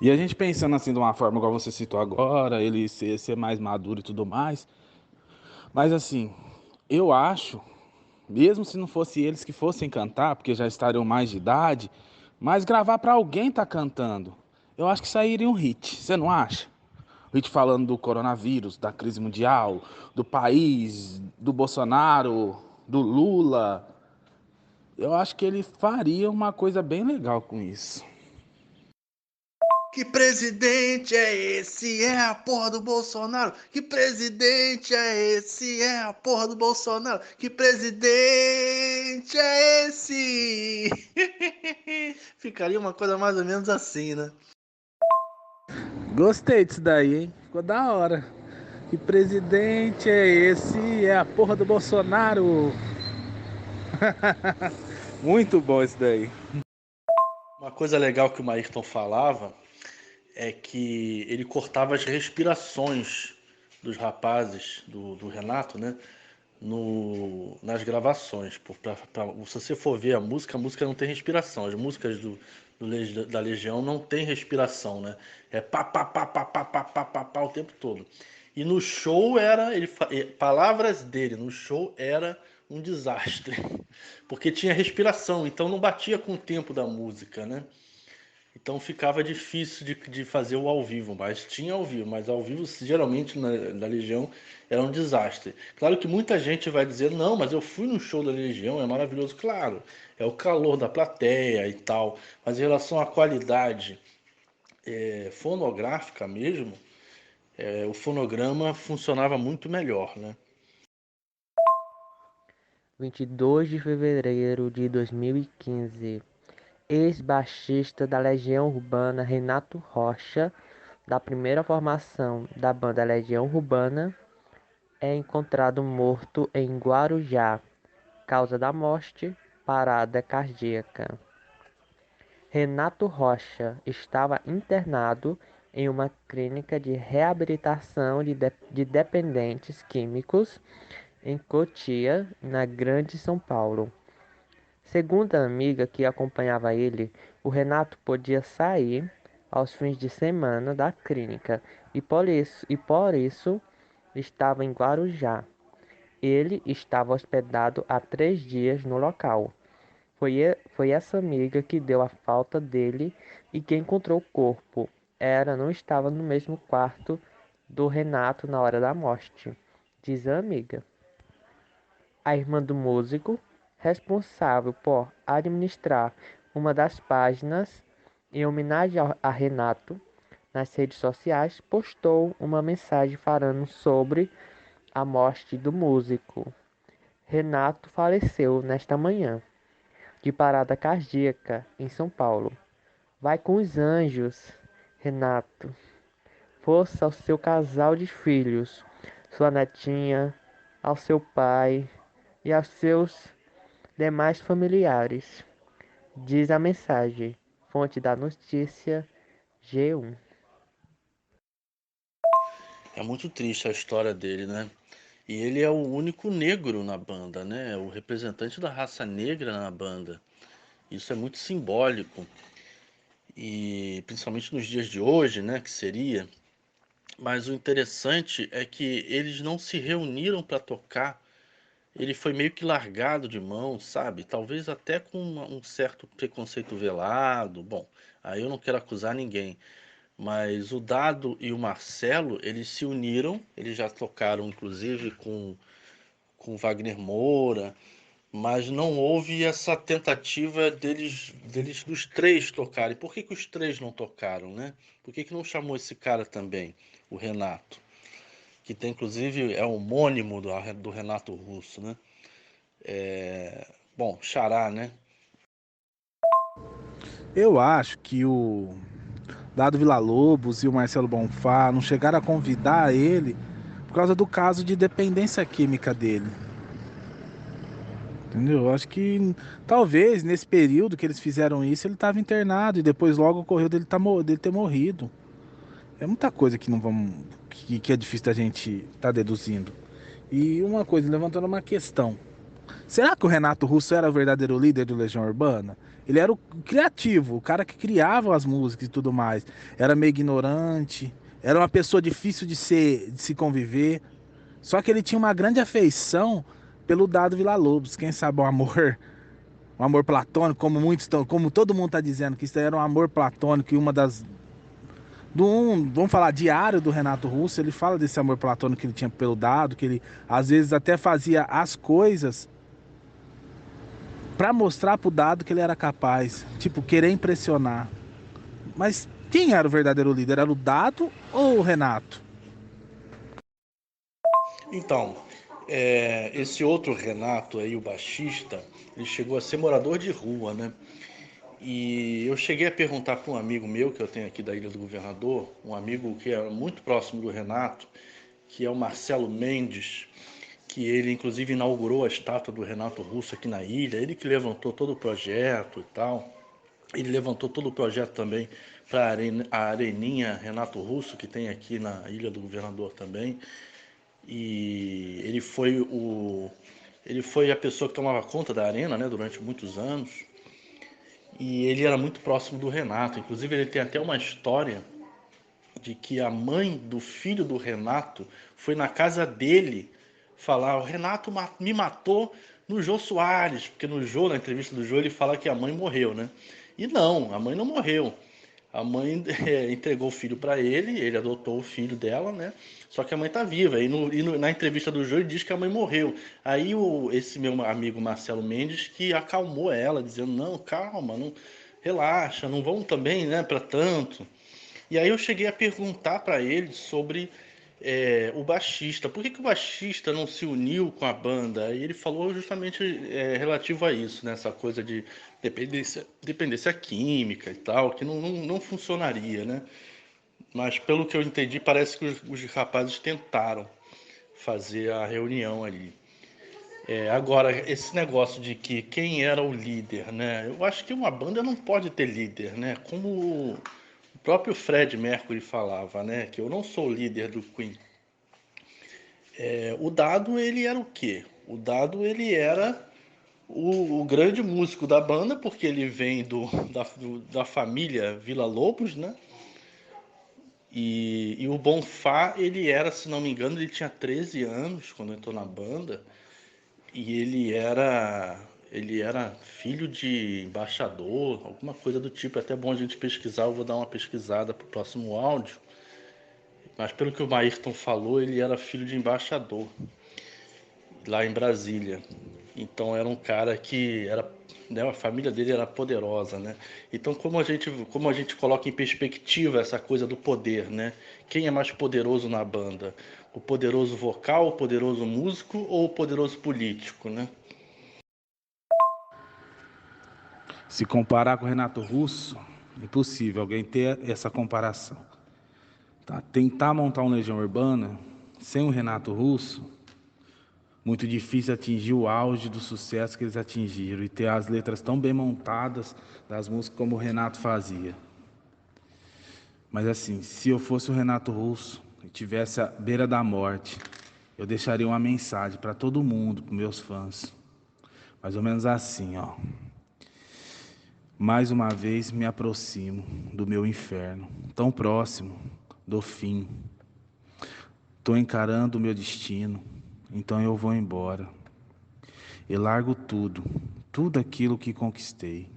E a gente pensando assim de uma forma igual você citou agora, ele ser mais maduro e tudo mais, mas assim, eu acho, mesmo se não fosse eles que fossem cantar, porque já estariam mais de idade, mas gravar para alguém tá cantando, eu acho que sairia um hit, você não acha? O hit falando do coronavírus, da crise mundial, do país, do Bolsonaro, do Lula. Eu acho que ele faria uma coisa bem legal com isso. Que presidente é esse? É a porra do Bolsonaro. Que presidente é esse? É a porra do Bolsonaro. Que presidente é esse? Ficaria uma coisa mais ou menos assim, né? Gostei disso daí, hein? Ficou da hora. Que presidente é esse? É a porra do Bolsonaro. Muito bom isso daí. Uma coisa legal que o Maírton falava é que ele cortava as respirações dos rapazes do Renato, né? Nas gravações. Se você for ver a música não tem respiração. As músicas da Legião não tem respiração, né? É pá, pá, pá, pá, pá, pá, pá, pá, pá o tempo todo. E no show palavras dele no show era um desastre, porque tinha respiração, então não batia com o tempo da música, né? Então ficava difícil de fazer o ao vivo, mas tinha ao vivo, mas ao vivo geralmente na Legião era um desastre. Claro que muita gente vai dizer, não, mas eu fui no show da Legião, é maravilhoso. Claro, é o calor da plateia e tal, mas em relação à qualidade fonográfica mesmo, o fonograma funcionava muito melhor, né? 22 de fevereiro de 2015. Ex-baixista da Legião Urbana Renato Rocha, da primeira formação da banda Legião Urbana, é encontrado morto em Guarujá. Causa da morte: parada cardíaca. Renato Rocha estava internado em uma clínica de reabilitação de dependentes químicos em Cotia, na Grande São Paulo. Segundo a amiga que acompanhava ele, o Renato podia sair aos fins de semana da clínica e por isso estava em Guarujá. Ele estava hospedado há 3 dias no local. Foi essa amiga que deu a falta dele e que encontrou o corpo. Não estava no mesmo quarto do Renato na hora da morte, diz a amiga. A irmã do músico, responsável por administrar uma das páginas em homenagem a Renato, nas redes sociais, postou uma mensagem falando sobre a morte do músico. Renato faleceu nesta manhã, de parada cardíaca, em São Paulo. Vai com os anjos, Renato. Força ao seu casal de filhos, sua netinha, ao seu pai e aos seus demais familiares. Diz a mensagem, fonte da notícia G1. É muito triste a história dele, né? E ele é o único negro na banda, né? O representante da raça negra na banda. Isso é muito simbólico. E principalmente nos dias de hoje, né? Que seria. Mas o interessante é que eles não se reuniram para tocar. Ele foi meio que largado de mão, sabe? Talvez até com um certo preconceito velado. Bom, aí eu não quero acusar ninguém. Mas o Dado e o Marcelo, eles se uniram. Eles já tocaram, inclusive, com Wagner Moura. Mas não houve essa tentativa deles dos três tocarem. Por que que os três não tocaram, né? Por que que não chamou esse cara também, o Renato? Que tem, inclusive, é homônimo do Renato Russo, né? Bom, Xará, né? Eu acho que o Dado Villa-Lobos e o Marcelo Bonfá não chegaram a convidar ele por causa do caso de dependência química dele. Entendeu? Eu acho que talvez nesse período que eles fizeram isso, ele estava internado e depois logo ocorreu dele ter morrido. É muita coisa que não vamos, que é difícil da gente estar deduzindo. E uma coisa, levantando uma questão. Será que o Renato Russo era o verdadeiro líder do Legião Urbana? Ele era o criativo, o cara que criava as músicas e tudo mais. Era meio ignorante, era uma pessoa difícil de se conviver. Só que ele tinha uma grande afeição pelo Dado Villa-Lobos. Quem sabe um amor platônico, como todo mundo está dizendo que isso era um amor platônico e uma das vamos falar, diário do Renato Russo, ele fala desse amor platônico que ele tinha pelo Dado, que ele às vezes até fazia as coisas pra mostrar pro Dado que ele era capaz, tipo, querer impressionar. Mas quem era o verdadeiro líder? Era o Dado ou o Renato? Então, esse outro Renato aí, o baixista, ele chegou a ser morador de rua, né? E eu cheguei a perguntar para um amigo meu que eu tenho aqui da Ilha do Governador, um amigo que é muito próximo do Renato, que é o Marcelo Mendes, que ele inclusive inaugurou a estátua do Renato Russo aqui na ilha, ele que levantou todo o projeto e tal. Ele levantou todo o projeto também para a Areninha Renato Russo, que tem aqui na Ilha do Governador também. E ele foi a pessoa que tomava conta da arena, né, durante muitos anos. E ele era muito próximo do Renato. Inclusive, ele tem até uma história de que a mãe do filho do Renato foi na casa dele falar: o Renato me matou no Jô Soares, porque no Jô, na entrevista do Jô, ele fala que a mãe morreu, né? E não, a mãe não morreu. A mãe entregou o filho para ele adotou o filho dela, né? Só que a mãe tá viva. Na entrevista do Jô, ele diz que a mãe morreu. Aí esse meu amigo Marcelo Mendes que acalmou ela, dizendo: não, calma, não, relaxa, não vamos também, né, para tanto. E aí eu cheguei a perguntar para ele sobre o baixista. Por que que o baixista não se uniu com a banda? E ele falou justamente relativo a isso, né? Essa coisa de dependência química e tal, que não funcionaria, né? Mas pelo que eu entendi, parece que os rapazes tentaram fazer a reunião ali. Agora, esse negócio de que quem era o líder, né? Eu acho que uma banda não pode ter líder, né? Como o próprio Fred Mercury falava, né? Que eu não sou o líder do Queen. O Dado, ele era o quê? O Dado, ele era o grande músico da banda, porque ele vem da família Villa-Lobos, né? E o Bonfá, ele era, se não me engano, ele tinha 13 anos quando entrou na banda. E ele era filho de embaixador, alguma coisa do tipo. É até bom a gente pesquisar, eu vou dar uma pesquisada pro próximo áudio. Mas pelo que o Maírton falou, ele era filho de embaixador lá em Brasília. Então era um cara que era né? A família dele era poderosa, né? Então, como a gente coloca em perspectiva essa coisa do poder, né? Quem é mais poderoso na banda? O poderoso vocal, o poderoso músico ou o poderoso político, né? Se comparar com o Renato Russo, impossível alguém ter essa comparação. Tá? Tentar montar uma Legião Urbana sem o Renato Russo, muito difícil atingir o auge do sucesso que eles atingiram e ter as letras tão bem montadas das músicas como o Renato fazia. Mas assim, se eu fosse o Renato Russo e tivesse à beira da morte, eu deixaria uma mensagem para todo mundo, para meus fãs. Mais ou menos assim, ó. Mais uma vez me aproximo do meu inferno, tão próximo do fim. Estou encarando o meu destino, então eu vou embora. E largo tudo, tudo aquilo que conquistei.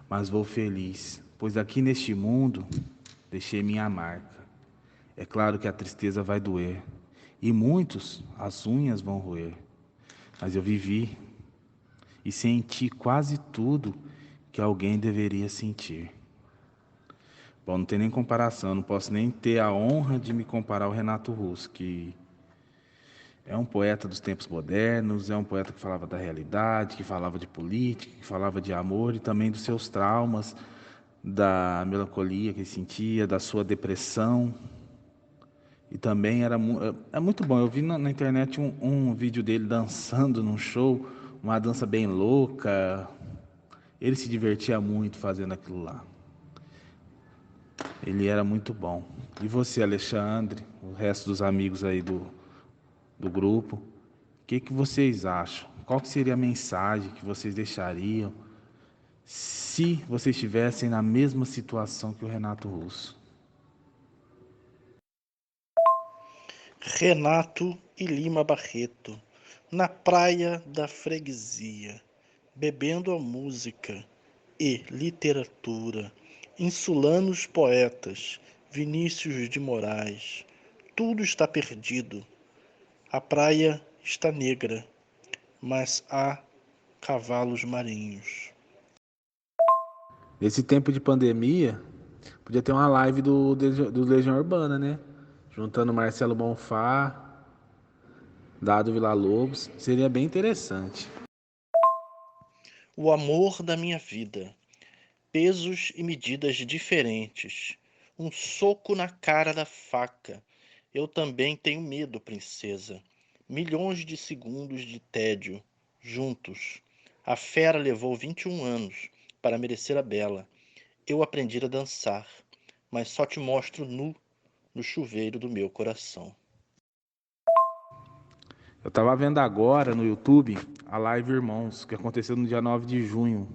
Mas vou feliz, pois aqui neste mundo deixei minha marca. É claro que a tristeza vai doer, e muitos as unhas vão roer. Mas eu vivi e senti quase tudo que alguém deveria sentir. Bom, não tem nem comparação, não posso nem ter a honra de me comparar ao Renato Russo, que é um poeta dos tempos modernos, é um poeta que falava da realidade, que falava de política, que falava de amor e também dos seus traumas, da melancolia que ele sentia, da sua depressão. E também é muito bom. Eu vi na internet um vídeo dele dançando num show, uma dança bem louca. Ele se divertia muito fazendo aquilo lá. Ele era muito bom. E você, Alexandre, o resto dos amigos aí do grupo, o que vocês acham? Qual que seria a mensagem que vocês deixariam se vocês estivessem na mesma situação que o Renato Russo? Renato e Lima Barreto, na praia da freguesia, bebendo a música e literatura, insulanos poetas, Vinícius de Moraes. Tudo está perdido. A praia está negra, mas há cavalos marinhos. Nesse tempo de pandemia, podia ter uma live do Legião Urbana, né? Juntando Marcelo Bonfá, Dado Villa-Lobos. Seria bem interessante. O amor da minha vida. Pesos e medidas diferentes. Um soco na cara da faca. Eu também tenho medo, princesa. Milhões de segundos de tédio, juntos. A fera levou 21 anos para merecer a bela. Eu aprendi a dançar, mas só te mostro nu no chuveiro do meu coração. Eu tava vendo agora no YouTube a live Irmãos, que aconteceu no dia 9 de junho.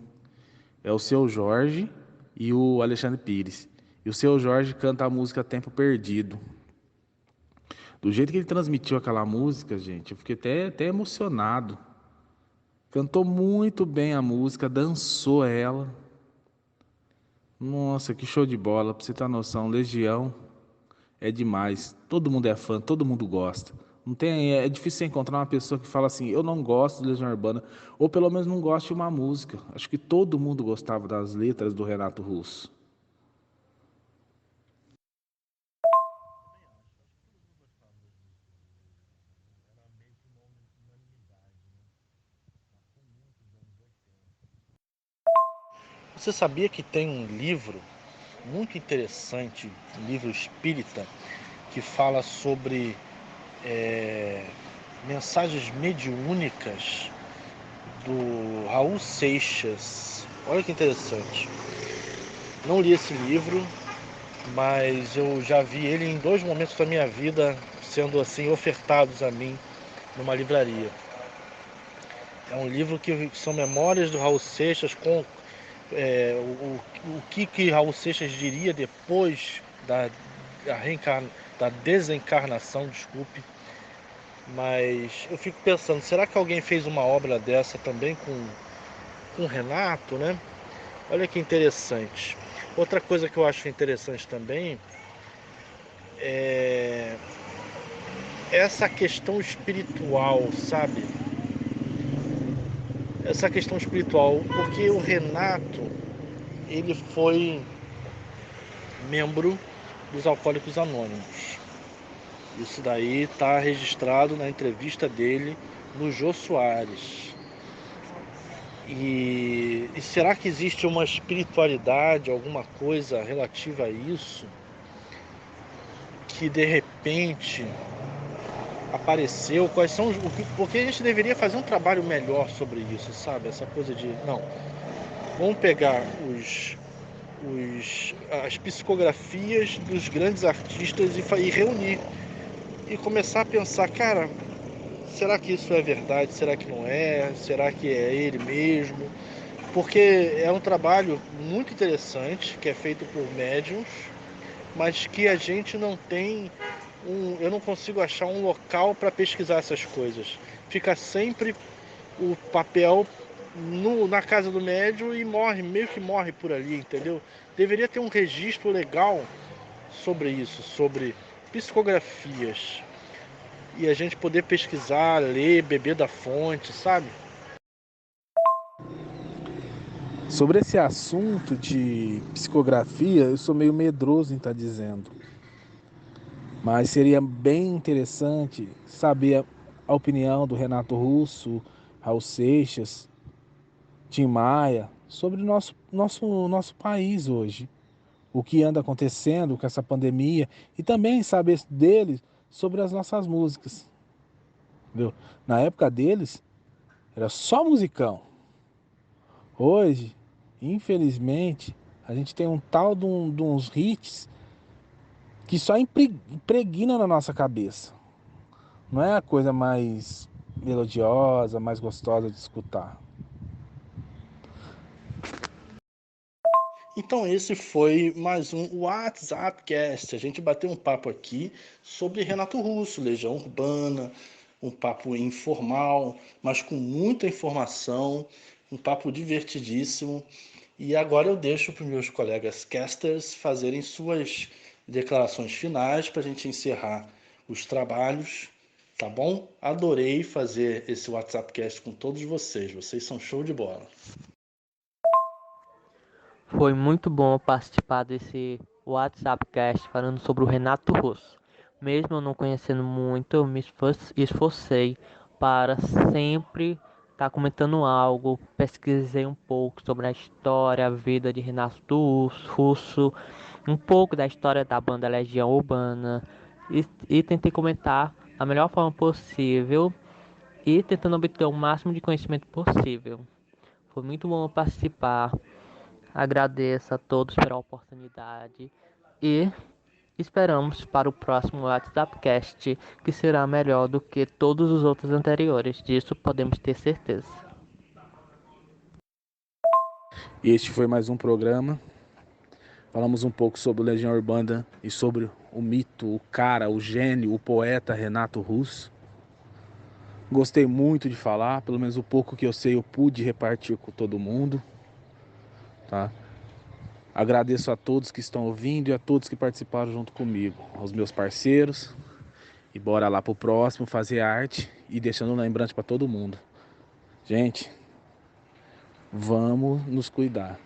É o Seu Jorge e o Alexandre Pires. E o Seu Jorge canta a música Tempo Perdido. Do jeito que ele transmitiu aquela música, gente, eu fiquei até emocionado. Cantou muito bem a música, dançou ela. Nossa, que show de bola, pra você ter uma noção, Legião é demais. Todo mundo é fã, todo mundo gosta. Não tem, é difícil você encontrar uma pessoa que fala assim, eu não gosto de Legião Urbana, ou pelo menos não gosto de uma música. Acho que todo mundo gostava das letras do Renato Russo. Você sabia que tem um livro muito interessante, um livro espírita, que fala sobre mensagens mediúnicas do Raul Seixas? Olha que interessante. Não li esse livro, mas eu já vi ele em dois momentos da minha vida sendo assim ofertados a mim numa livraria. É um livro que são memórias do Raul Seixas com o que Raul Seixas diria depois da desencarnação, desculpe. Mas eu fico pensando, será que alguém fez uma obra dessa também com o Renato, né? Olha que interessante. Outra coisa que eu acho interessante também é essa questão espiritual, sabe? essa questão espiritual, porque o Renato, ele foi membro dos Alcoólicos Anônimos. Isso daí está registrado na entrevista dele no Jô Soares. E será que existe uma espiritualidade, alguma coisa relativa a isso, que de repente apareceu? Quais são porque a gente deveria fazer um trabalho melhor sobre isso, sabe? Essa coisa de, não, vamos pegar as psicografias dos grandes artistas e reunir e começar a pensar, cara, será que isso é verdade? Será que não é? Será que é ele mesmo? Porque é um trabalho muito interessante, que é feito por médiums, mas que a gente não tem eu não consigo achar um local para pesquisar essas coisas. Fica sempre o papel na casa do médium e meio que morre por ali, entendeu? Deveria ter um registro legal sobre isso, sobre psicografias. E a gente poder pesquisar, ler, beber da fonte, sabe? Sobre esse assunto de psicografia, eu sou meio medroso em estar dizendo. Mas seria bem interessante saber a opinião do Renato Russo, Raul Seixas, Tim Maia, sobre o nosso país hoje. O que anda acontecendo com essa pandemia e também saber deles sobre as nossas músicas. Entendeu? Na época deles, era só musicão. Hoje, infelizmente, a gente tem um tal de uns hits que só impregna na nossa cabeça. Não é a coisa mais melodiosa, mais gostosa de escutar. Então esse foi mais um WhatsAppcast. A gente bateu um papo aqui sobre Renato Russo, Legião Urbana, um papo informal, mas com muita informação, um papo divertidíssimo. E agora eu deixo para os meus colegas casters fazerem suas declarações finais para a gente encerrar os trabalhos, tá bom? Adorei fazer esse WhatsAppcast com todos vocês. Vocês são show de bola. Foi muito bom participar desse WhatsAppcast falando sobre o Renato Russo. Mesmo eu não conhecendo muito, eu me esforcei para sempre estar comentando algo. Pesquisei um pouco sobre a história, a vida de Renato Russo, um pouco da história da banda Legião Urbana e tentei comentar da melhor forma possível e tentando obter o máximo de conhecimento possível. Foi muito bom participar. Agradeço a todos pela oportunidade e esperamos para o próximo WhatsAppcast, que será melhor do que todos os outros anteriores. Disso podemos ter certeza. Este foi mais um programa. Falamos um pouco sobre o Legião Urbana e sobre o mito, o cara, o gênio, o poeta Renato Russo. Gostei muito de falar, pelo menos o pouco que eu sei eu pude repartir com todo mundo, tá? Agradeço a todos que estão ouvindo e a todos que participaram junto comigo, aos meus parceiros. E bora lá pro próximo fazer arte e deixando um lembrante para todo mundo. Gente, vamos nos cuidar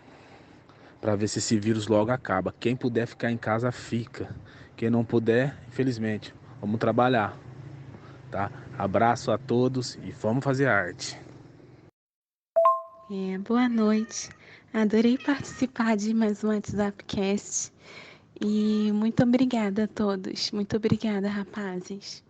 para ver se esse vírus logo acaba. Quem puder ficar em casa, fica. Quem não puder, infelizmente, vamos trabalhar, tá? Abraço a todos e vamos fazer arte. Boa noite. Adorei participar de mais um WhatsAppcast. E muito obrigada a todos. Muito obrigada, rapazes.